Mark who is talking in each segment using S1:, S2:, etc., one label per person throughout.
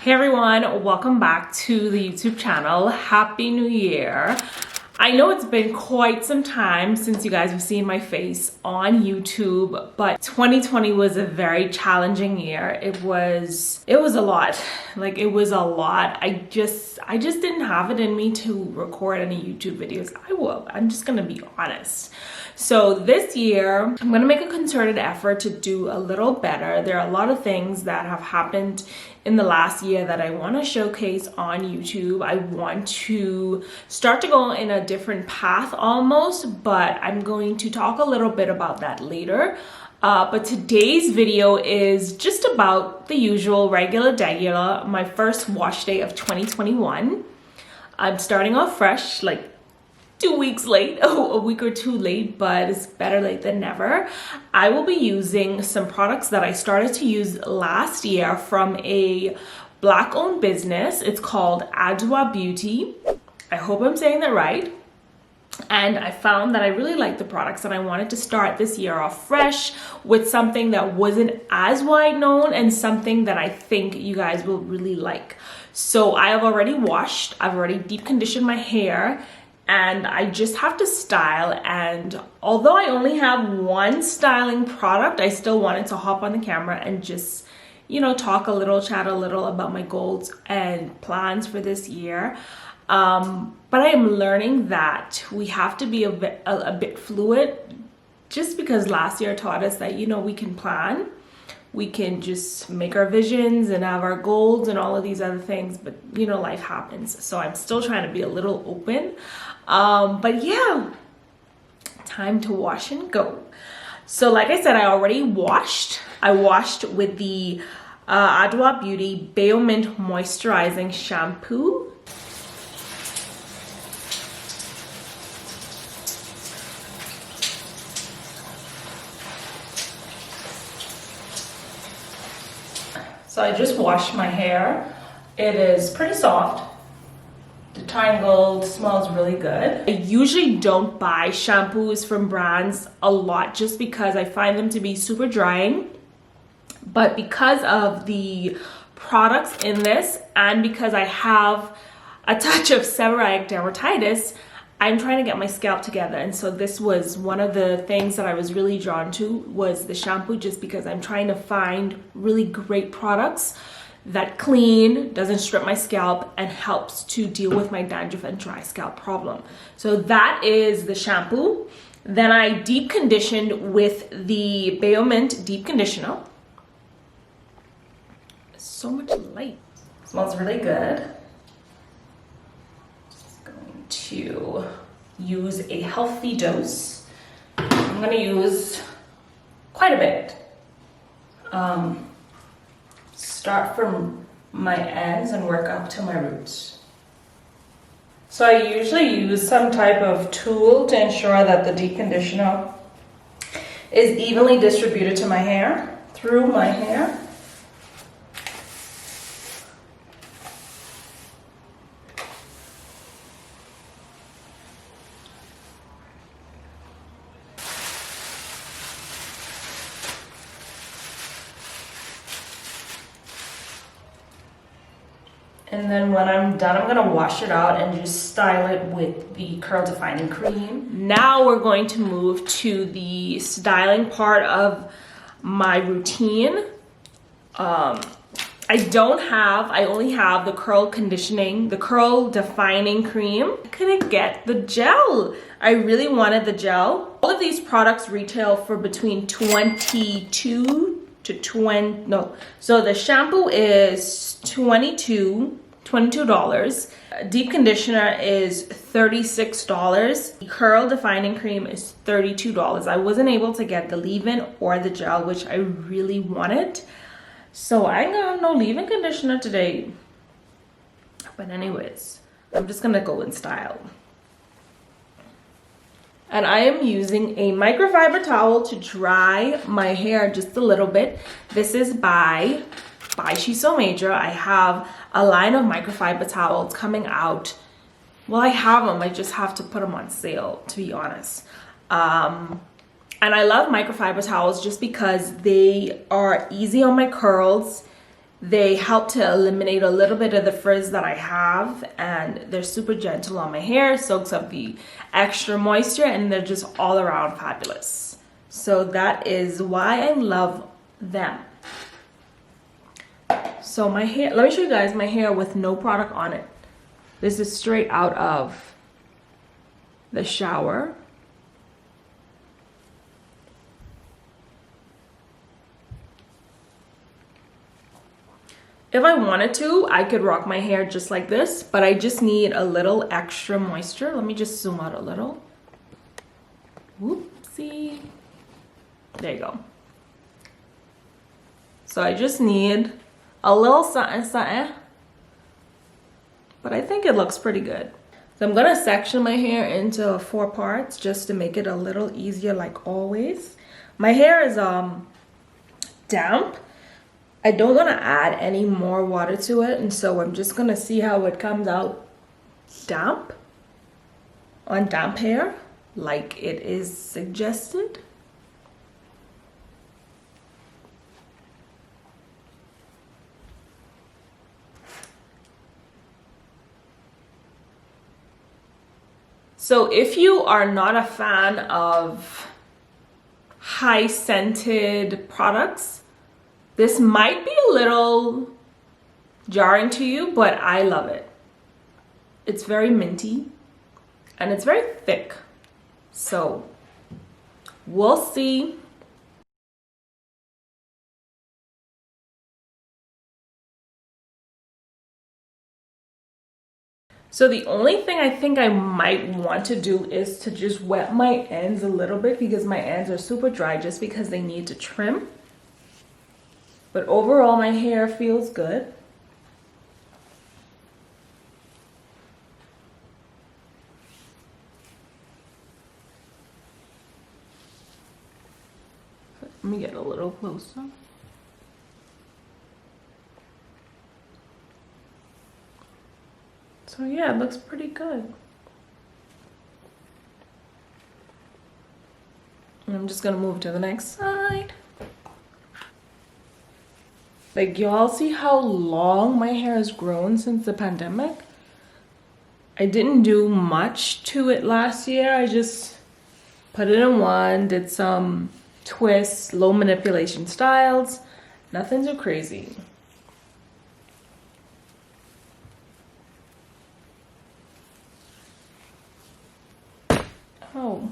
S1: Hey everyone, welcome back to the YouTube channel. Happy New Year. I know it's been quite some time since you guys have seen my face on YouTube, but 2020 was a very challenging year. It was a lot. Like, it was a lot. I just didn't have it in me to record any YouTube videos. I'm just gonna be honest. So this year, I'm gonna make a concerted effort to do a little better. There are a lot of things that have happened in the last year that I want to showcase on YouTube. I want to start to go in a different path almost, but I'm going to talk a little bit about that later. But today's video is just about the usual regular, my first wash day of 2021. I'm starting off fresh, like 2 weeks late, a week or two late, but it's better late than never. I will be using some products that I started to use last year from a Black-owned business. It's called Adwoa Beauty. I hope I'm saying that right. And I found that I really liked the products and I wanted to start this year off fresh with something that wasn't as wide known and something that I think you guys will really like. So I have already washed, I've already deep conditioned my hair, and I just have to style. And although I only have one styling product, I still wanted to hop on the camera and just, talk a little, chat a little about my goals and plans for this year. But I am learning that we have to be a bit fluid, just because last year taught us that, we can plan. We can just make our visions and have our goals and all of these other things, but life happens. So I'm still trying to be a little open. But yeah, time to wash and go. So like I said, I already washed. I washed with the Adwoa Beauty Bayo Mint Moisturizing Shampoo. So I just washed my hair. It is pretty soft. Detangled, smells really good. I usually don't buy shampoos from brands a lot just because I find them to be super drying. But because of the products in this and because I have a touch of seborrheic dermatitis, I'm trying to get my scalp together. And so this was one of the things that I was really drawn to, was the shampoo, just because I'm trying to find really great products that clean, doesn't strip my scalp, and helps to deal with my dandruff and dry scalp problem. So that is the shampoo. Then I deep conditioned with the Bayo Mint deep conditioner. So much light. Smells really good. Just going to use a healthy dose. I'm gonna use quite a bit. Start from my ends and work up to my roots. So I usually use some type of tool to ensure that the deep conditioner is evenly distributed to my hair, through my hair. And then when I'm done, I'm gonna wash it out and just style it with the curl defining cream. Now we're going to move to the styling part of my routine. I only have the curl defining cream. I couldn't get the gel. I really wanted the gel. All of these products retail for between $22 to $20, no. So the shampoo is $22. Deep conditioner is $36. The curl defining cream is $32. I wasn't able to get the leave-in or the gel, which I really wanted. So I ain't got no leave-in conditioner today. But anyways, I'm just gonna go in style. And I am using a microfiber towel to dry my hair just a little bit. This is by She's So Major. I have a line of microfiber towels coming out. Well, I have them. I just have to put them on sale, to be honest. And I love microfiber towels just because they are easy on my curls. They help to eliminate a little bit of the frizz that I have, and they're super gentle on my hair, soaks up the extra moisture, and they're just all around fabulous. So that is why I love them. So my hair, let me show you guys my hair with no product on it. This is straight out of the shower. If I wanted to, I could rock my hair just like this, but I just need a little extra moisture. Let me just zoom out a little. Whoopsie. There you go. So I just need a little something, something. But I think it looks pretty good. So I'm gonna section my hair into 4 parts just to make it a little easier, like always. My hair is damp. I don't want to add any more water to it, and so I'm just gonna see how it comes out damp on damp hair, like it is suggested. So if you are not a fan of high scented products, this might be a little jarring to you, but I love it. It's very minty and it's very thick. So we'll see. So the only thing I think I might want to do is to just wet my ends a little bit, because my ends are super dry just because they need to trim. But overall, my hair feels good. Let me get a little closer. So yeah, it looks pretty good. And I'm just gonna move to the next side. Like, y'all see how long my hair has grown since the pandemic? I didn't do much to it last year. I just put it in one, did some twists, low manipulation styles. Nothing too crazy. Oh.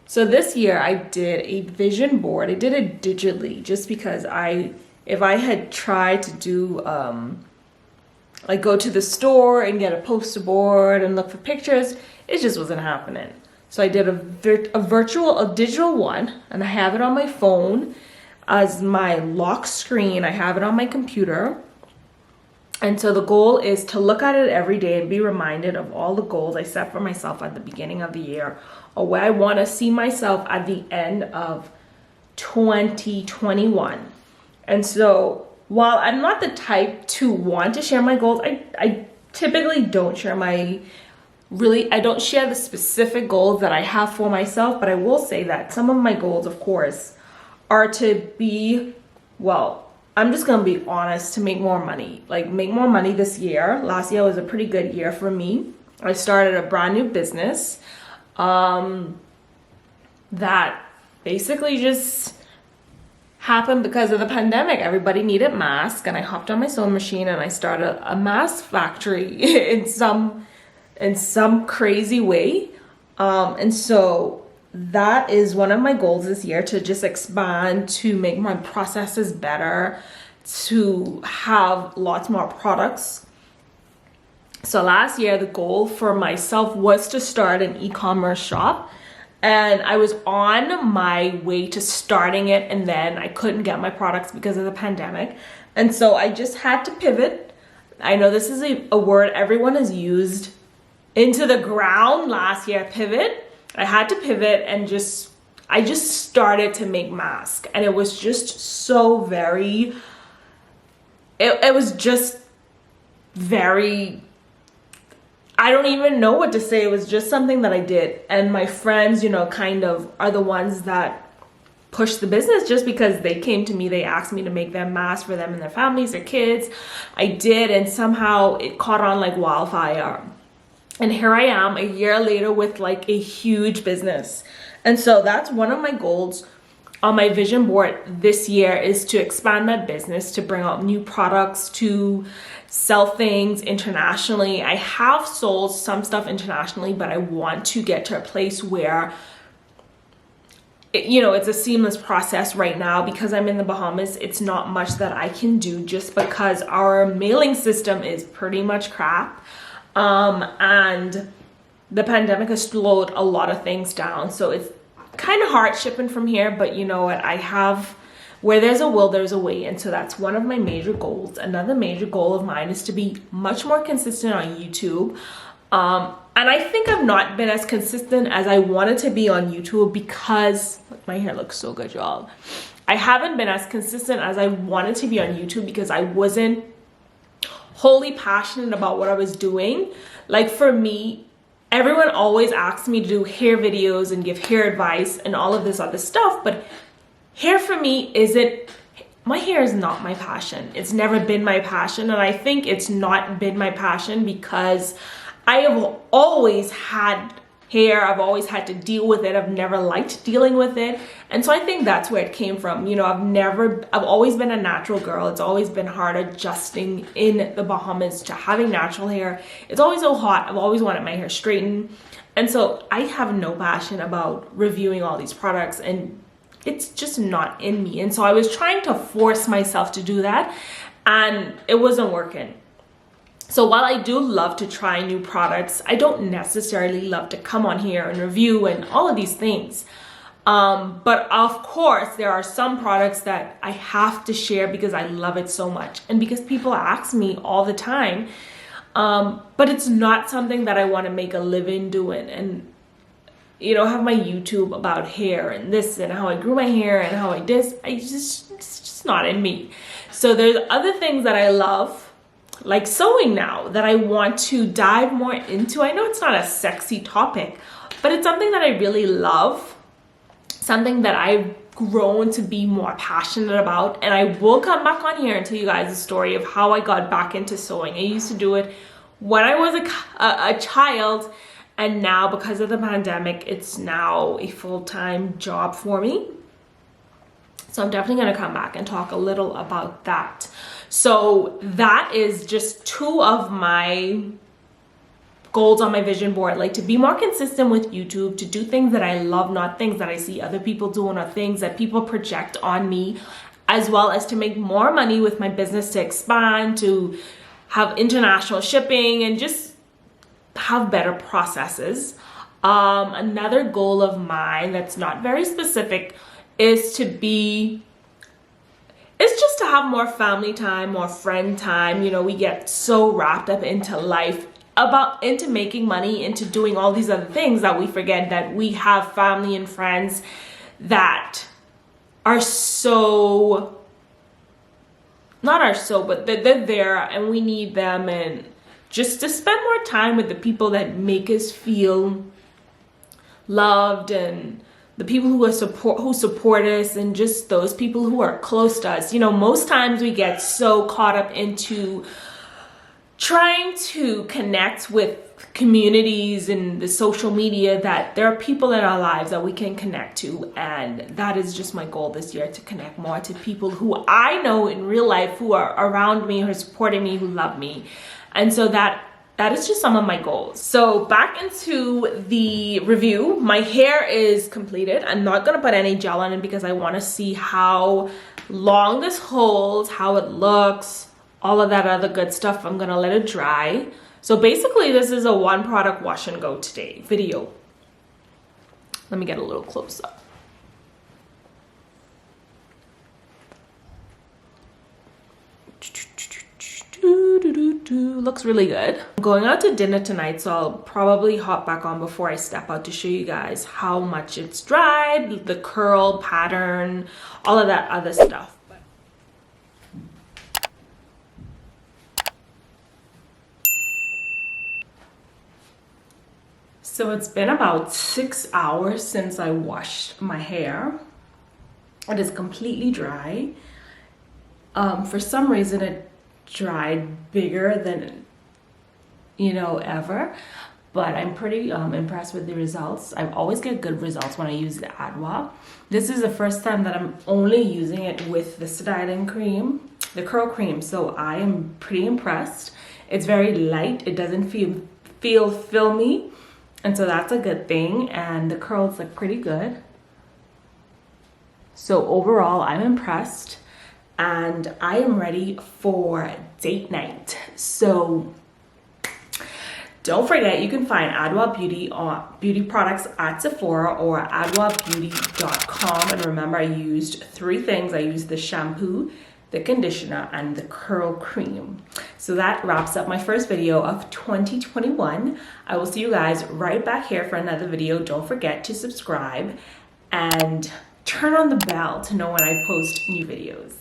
S1: So this year I did a vision board. I did it digitally just because if I had tried to do like go to the store and get a poster board and look for pictures, it just wasn't happening. So I did a digital one, and I have it on my phone as my lock screen. I have it on my computer. And so the goal is to look at it every day and be reminded of all the goals I set for myself at the beginning of the year, or where I want to see myself at the end of 2021. And so while I'm not the type to want to share my goals, I typically don't share I don't share the specific goals that I have for myself, but I will say that some of my goals, of course, are to be, well, I'm just gonna be honest, to make more money. Like, make more money this year. Last year was a pretty good year for me. I started a brand new business that basically just happened because of the pandemic. Everybody needed masks, and I hopped on my sewing machine and I started a mask factory in some crazy way. And so that is one of my goals this year, to just expand, to make my processes better, to have lots more products. So last year, the goal for myself was to start an e-commerce shop, and I was on my way to starting it, and then I couldn't get my products because of the pandemic. And so I just had to pivot. I know this is a word everyone has used into the ground last year, pivot. I had to pivot, and I just started to make masks, and it was just so very, it was just very, I don't even know what to say. It was just something that I did. And my friends, you know, kind of are the ones that push the business just because they came to me. They asked me to make them masks for them and their families, their kids. I did, and somehow it caught on like wildfire. And here I am a year later with like a huge business. And so that's one of my goals on my vision board this year, is to expand that business, to bring out new products, to sell things internationally. I have sold some stuff internationally, but I want to get to a place where you know, it's a seamless process right now. Because I'm in the Bahamas, it's not much that I can do just because our mailing system is pretty much crap. And the pandemic has slowed a lot of things down. So it's kind of hard shipping from here, but you know what? I have, where there's a will, there's a way. And so that's one of my major goals. Another major goal of mine is to be much more consistent on YouTube. And I think I've not been as consistent as I wanted to be on YouTube because my hair looks so good, y'all. I haven't been as consistent as I wanted to be on YouTube because I wasn't wholly passionate about what I was doing. Like for me, everyone always asks me to do hair videos and give hair advice and all of this other stuff, but hair for me isn't, my hair is not my passion. It's never been my passion. And I think it's not been my passion because I have always had hair. I've always had to deal with it. I've never liked dealing with it. And so I think that's where it came from. You know, I've always been a natural girl. It's always been hard adjusting in the Bahamas to having natural hair. It's always so hot. I've always wanted my hair straightened. And so I have no passion about reviewing all these products, and it's just not in me. And so I was trying to force myself to do that, and it wasn't working. So while I do love to try new products, I don't necessarily love to come on here and review and all of these things. But of course, there are some products that I have to share because I love it so much and because people ask me all the time. But it's not something that I want to make a living doing. And, you know, have my YouTube about hair and this and how I grew my hair and how I did. It's just not in me. So there's other things that I love, like sewing now, that I want to dive more into. I know it's not a sexy topic, but it's something that I really love, something that I've grown to be more passionate about. And I will come back on here and tell you guys the story of how I got back into sewing. I used to do it when I was a child, and now because of the pandemic, it's now a full-time job for me. So I'm definitely going to come back and talk a little about that. So that is just two of my goals on my vision board, like to be more consistent with YouTube, to do things that I love, not things that I see other people doing or things that people project on me, as well as to make more money with my business, to expand, to have international shipping, and just have better processes. Another goal of mine that's not very specific is just to have more family time, more friend time. You know, we get so wrapped up into life, into making money, into doing all these other things, that we forget that we have family and friends that are but they're there and we need them. And just to spend more time with the people that make us feel loved, and the people who support us, and just those people who are close to us. You know, most times we get so caught up into trying to connect with communities and the social media that there are people in our lives that we can connect to. And that is just my goal this year, to connect more to people who I know in real life, who are around me, who are supporting me, who love me. And so that is just some of my goals. So back into the review, my hair is completed. I'm not gonna put any gel on it because I wanna see how long this holds, how it looks, all of that other good stuff. I'm gonna let it dry. So basically this is a one product wash and go today video. Let me get a little close up. Looks really good. I'm going out to dinner tonight, so I'll probably hop back on before I step out to show you guys how much it's dried, the curl pattern, all of that other stuff. So it's been about 6 hours since I washed my hair. It is completely dry. For some reason it dried bigger than, ever. But I'm pretty impressed with the results. I always get good results when I use the Adwoa. This is the first time that I'm only using it with the styling cream, the curl cream. So I am pretty impressed. It's very light. It doesn't feel filmy. And so that's a good thing. And the curls look pretty good. So overall, I'm impressed. And I am ready for date night. So don't forget, you can find Adwoa beauty products at Sephora or adwoabeauty.com. And remember, I used 3 things. I used the shampoo, the conditioner, and the curl cream. So that wraps up my first video of 2021. I will see you guys right back here for another video. Don't forget to subscribe and turn on the bell to know when I post new videos.